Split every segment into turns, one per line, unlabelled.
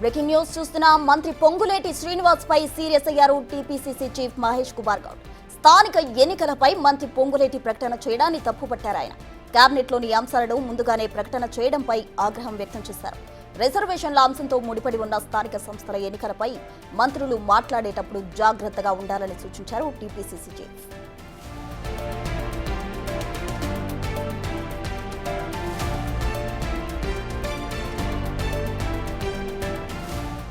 Breaking news చూస్తున్నాం. మంత్రి పొంగులేటి శ్రీనివాస్ పై serious అయ్యారు టీపీసీసీ చీఫ్ మహేష్ కుమార్ గౌడ్. స్థానిక ఎన్నికలపై మంత్రి పొంగులేటి ప్రకటన చేయడాన్ని తప్పుపట్టారు. ఆయన కేబినెట్లోని అంశాలను ముందుగానే ప్రకటన చేయడంపై ఆగ్రహం వ్యక్తం చేశారు. రిజర్వేషన్ల అంశంతో ముడిపడి ఉన్న స్థానిక సంస్థల ఎన్నికలపై మంత్రులు మాట్లాడేటప్పుడు జాగ్రత్తగా ఉండాలని సూచించారు టీపీసీసీ చీఫ్.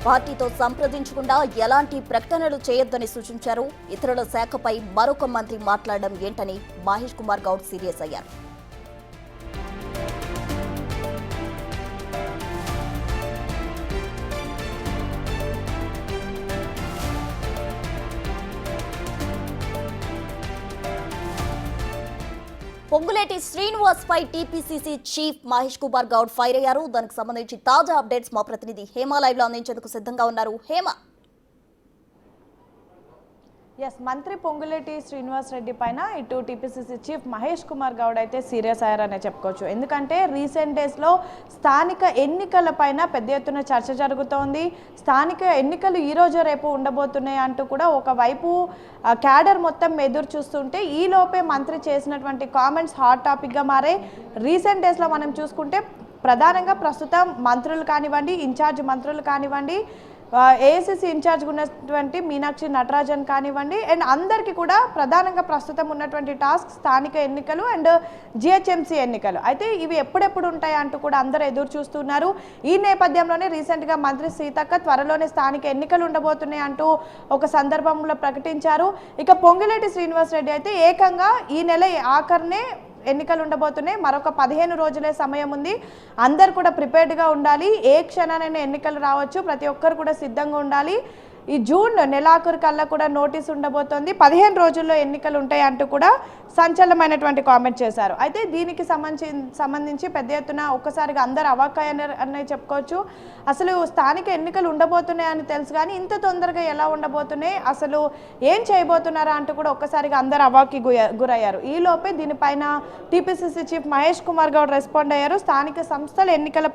పార్టీతో సంప్రదించకుండా ఎలాంటి ప్రకటనలు చేయొద్దని సూచించారు. ఇతరుల శాఖపై మరొక మంత్రి మాట్లాడడం ఏంటని మహేష్ కుమార్ గౌడ్ సీరియస్ అయ్యారు. పొంగులేటి శ్రీనివాస్ పై TPCC chief Mahesh Kumar Goud fire అయ్యారు. దానికి సంబంధించి తాజా అప్డేట్స్ మా ప్రతినిధి హేమ లైవ్ లో అందించేందుకు సిద్ధంగా ఉన్నారు. హేమ,
మంత్రి పొంగులేటి శ్రీనివాస్ రెడ్డి పైన ఇటు టీపీసీసీ చీఫ్ మహేష్ కుమార్ గౌడ్ అయితే సీరియస్ అయ్యారనే చెప్పుకోవచ్చు. ఎందుకంటే రీసెంట్ డేస్లో స్థానిక ఎన్నికల పైన పెద్ద ఎత్తున చర్చ జరుగుతోంది. స్థానిక ఎన్నికలు ఈ రోజు రేపు ఉండబోతున్నాయి అంటూ కూడా ఒకవైపు క్యాడర్ మొత్తం ఎదురు చూస్తుంటే ఈ లోపే మంత్రి చేసినటువంటి కామెంట్స్ హాట్ టాపిక్గా మారే. రీసెంట్ డేస్లో మనం చూసుకుంటే ప్రధానంగా ప్రస్తుతం మంత్రులు కానివ్వండి, ఇన్ఛార్జ్ మంత్రులు కానివ్వండి, ఏఐసిసి ఇన్ఛార్జ్ ఉన్నటువంటి మీనాక్షి నటరాజన్ కానివ్వండి, అండ్ అందరికీ కూడా ప్రధానంగా ప్రస్తుతం ఉన్నటువంటి టాస్క్ స్థానిక ఎన్నికలు అండ్ జిహెచ్ఎంసీ ఎన్నికలు. అయితే ఇవి ఎప్పుడెప్పుడు ఉంటాయి అంటూ కూడా అందరూ ఎదురు చూస్తున్నారు. ఈ నేపథ్యంలోనే రీసెంట్గా మంత్రి సీతక్క త్వరలోనే స్థానిక ఎన్నికలు ఉండబోతున్నాయి అంటూ ఒక సందర్భంలో ప్రకటించారు. ఇక పొంగులేటి శ్రీనివాస్ రెడ్డి అయితే ఏకంగా ఈ నెల ఆఖరినే ఎన్నికలు ఉండబోతున్నాయి, మరొక 15 రోజులే సమయం ఉంది, అందరు కూడా ప్రిపేర్డ్గా ఉండాలి, ఏ క్షణానైనా ఎన్నికలు రావచ్చు, ప్రతి ఒక్కరు కూడా సిద్ధంగా ఉండాలి, ఈ జూన్ నెలాఖరు కల్లా కూడా నోటీస్ ఉండబోతోంది, 15 రోజుల్లో ఎన్నికలు ఉంటాయి అంటూ కూడా సంచలనమైనటువంటి కామెంట్ చేశారు. అయితే దీనికి సంబంధించి పెద్ద ఎత్తున ఒక్కసారిగా అందరు అవాక్కయ్యారని చెప్పుకోవచ్చు. అసలు స్థానిక ఎన్నికలు ఉండబోతున్నాయని తెలుసు కానీ ఇంత తొందరగా ఎలా ఉండబోతున్నాయి, అసలు ఏం చేయబోతున్నారా అంటూ కూడా ఒక్కసారిగా అందరు అవాక్కి గురయ్యారు. ఈ లోపే దీనిపైన TPCC chief Mahesh Kumar Goud respond అయ్యారు. స్థానిక సంస్థల ఎన్నికల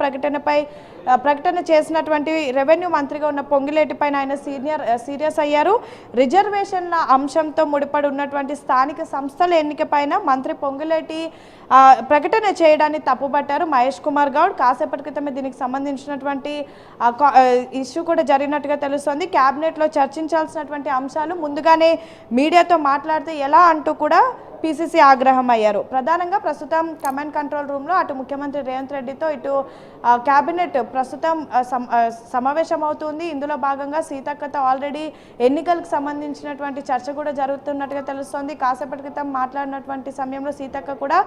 ప్రకటన చేసినటువంటి రెవెన్యూ మంత్రిగా ఉన్న పొంగులేటి పైన ఆయన సీరియస్ అయ్యారు. రిజర్వేషన్ల అంశంతో ముడిపడి ఉన్నటువంటి స్థానిక సంస్థల ఎన్నిక పైన మంత్రి పొంగులేటి ప్రకటన చేయడాన్ని తప్పుపట్టారు మహేష్ కుమార్ గౌడ్. కాసేపటి క్రితమే దీనికి సంబంధించినటువంటి ఇష్యూ కూడా జరిగినట్టుగా తెలుస్తోంది. క్యాబినెట్లో చర్చించాల్సినటువంటి అంశాలు ముందుగానే మీడియాతో మాట్లాడితే ఎలా అంటూ కూడా పీసీసీ ఆగ్రహం అయ్యారు. ప్రధానంగా ప్రస్తుతం కమాండ్ కంట్రోల్ రూమ్లో అటు ముఖ్యమంత్రి రేవంత్ రెడ్డితో ఇటు క్యాబినెట్ ప్రస్తుతం సమావేశం అవుతుంది. ఇందులో భాగంగా సీతక్కతో ఆల్రెడీ ఎన్నికలకు సంబంధించినటువంటి చర్చ కూడా జరుగుతున్నట్టుగా తెలుస్తోంది. కాసేపటి క్రితం మాట్లాడినటువంటి సమయంలో సీతక్క కూడా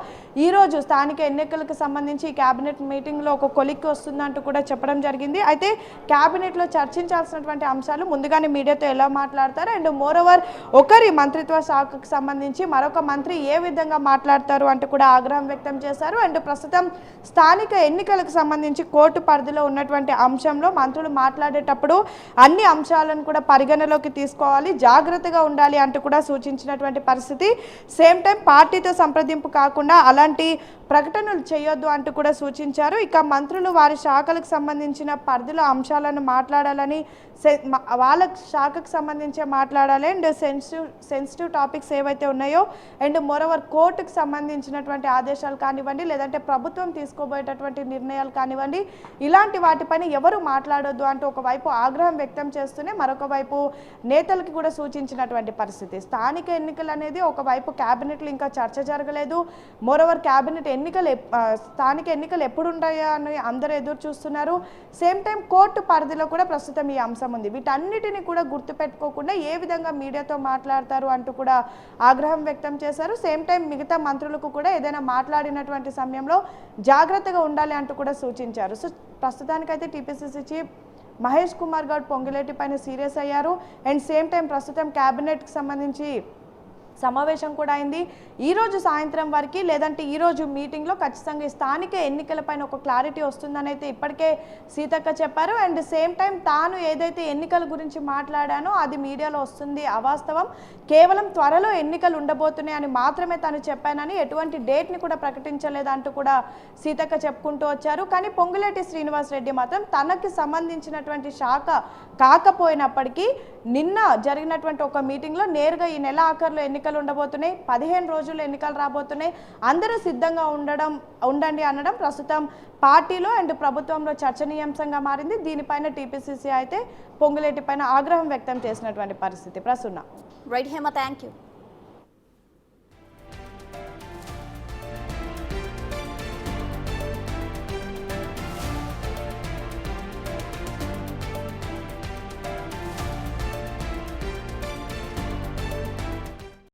ఈరోజు స్థానిక ఎన్నికలకు సంబంధించి క్యాబినెట్ మీటింగ్లో ఒక కొలిక్కి వస్తుందంటూ కూడా చెప్పడం జరిగింది. అయితే క్యాబినెట్లో చర్చించాల్సినటువంటి అంశాలు ముందుగానే మీడియాతో ఎలా మాట్లాడతారు అండ్ మోరోవర్ ఒకరి మంత్రిత్వ శాఖకు సంబంధించి మరొక మంత్రి ఏ విధంగా మాట్లాడతారు అంటూ కూడా ఆగ్రహం వ్యక్తం చేశారు. అండ్ ప్రస్తుతం స్థానిక ఎన్నికలకు సంబంధించి కోర్టు పరిధిలో ఉన్నటువంటి అంశంలో మంత్రులు మాట్లాడేటప్పుడు అన్ని అంశాలను కూడా పరిగణలోకి తీసుకోవాలి, జాగ్రత్తగా ఉండాలి అంటూ కూడా సూచించినటువంటి పరిస్థితి. సేమ్ టైం పార్టీతో సంప్రదింపు కాకుండా అలాంటి ప్రకటనలు చేయొద్దు అంటూ కూడా సూచించారు. ఇక మంత్రులు వారి శాఖలకు సంబంధించిన పరిధిలో అంశాలను మాట్లాడాలని, వాళ్ళ శాఖకు సంబంధించే మాట్లాడాలి అండ్ సెన్సిటివ్ టాపిక్స్ ఏవైతే ఉన్నాయో అండ్ మోరోవర్ కోర్టుకు సంబంధించినటువంటి ఆదేశాలు కానివ్వండి, లేదంటే ప్రభుత్వం తీసుకోబోయేటటువంటి నిర్ణయాలు కానివ్వండి, ఇలాంటి వాటిపైన ఎవరు మాట్లాడొద్దు అంటూ ఒకవైపు ఆగ్రహం వ్యక్తం చేస్తూనే మరొక వైపు నేతలకి కూడా సూచించినటువంటి పరిస్థితి. స్థానిక ఎన్నికలు అనేది ఒకవైపు క్యాబినెట్లో ఇంకా చర్చ జరగలేదు. మోరోవర్ స్థానిక ఎన్నికలు ఎప్పుడు ఉంటాయా అని అందరూ ఎదురు చూస్తున్నారు. సేమ్ టైం కోర్టు పరిధిలో కూడా ప్రస్తుతం ఈ అంశం ఉంది. వీటన్నిటిని కూడా గుర్తుపెట్టుకోకుండా ఏ విధంగా మీడియాతో మాట్లాడతారు అంటూ కూడా ఆగ్రహం వ్యక్తం చేశారు. సేమ్ టైం మిగతా మంత్రులకు కూడా ఏదైనా మాట్లాడినటువంటి సమయంలో జాగ్రత్తగా ఉండాలి అంటూ కూడా సూచించారు. సో ప్రస్తుతానికైతే టీపీసీసీ చీఫ్ మహేష్ కుమార్ గౌడ్ పొంగులేటి పైన సీరియస్ అయ్యారు. అండ్ సేమ్ టైం ప్రస్తుతం క్యాబినెట్కి సంబంధించి సమావేశం కూడా అయింది. ఈరోజు సాయంత్రం వరకు లేదంటే ఈరోజు మీటింగ్లో ఖచ్చితంగా ఈ స్థానిక ఎన్నికలపైన ఒక క్లారిటీ వస్తుందని అయితే ఇప్పటికే సీతక్క చెప్పారు. అండ్ సేమ్ టైం తాను ఏదైతే ఎన్నికల గురించి మాట్లాడానో అది మీడియాలో వస్తుంది అవాస్తవం, కేవలం త్వరలో ఎన్నికలు ఉండబోతున్నాయని మాత్రమే తాను చెప్పానని, ఎటువంటి డేట్ని కూడా ప్రకటించలేదంటూ కూడా సీతక్క చెప్పుకుంటూ వచ్చారు. కానీ పొంగులేటి శ్రీనివాస్ రెడ్డి మాత్రం తనకి సంబంధించినటువంటి శాఖ కాకపోయినప్పటికీ నిన్న జరిగినటువంటి ఒక మీటింగ్లో నేరుగా ఈ నెల ఆఖరులో ఎన్నికలు ఉండబోతున్నాయి, 15 రోజుల్లో ఎన్నికలు రాబోతున్నాయి, అందరూ సిద్ధంగా ఉండండి అనడం ప్రస్తుతం పార్టీలో అండ్ ప్రభుత్వంలో చర్చనీయాంశంగా మారింది. దీనిపైన టీపీసీసీ అయితే పొంగులేటి పైన ఆగ్రహం వ్యక్తం చేసినటువంటి పరిస్థితి ప్రస్తుతం.
Right Hema, thank you.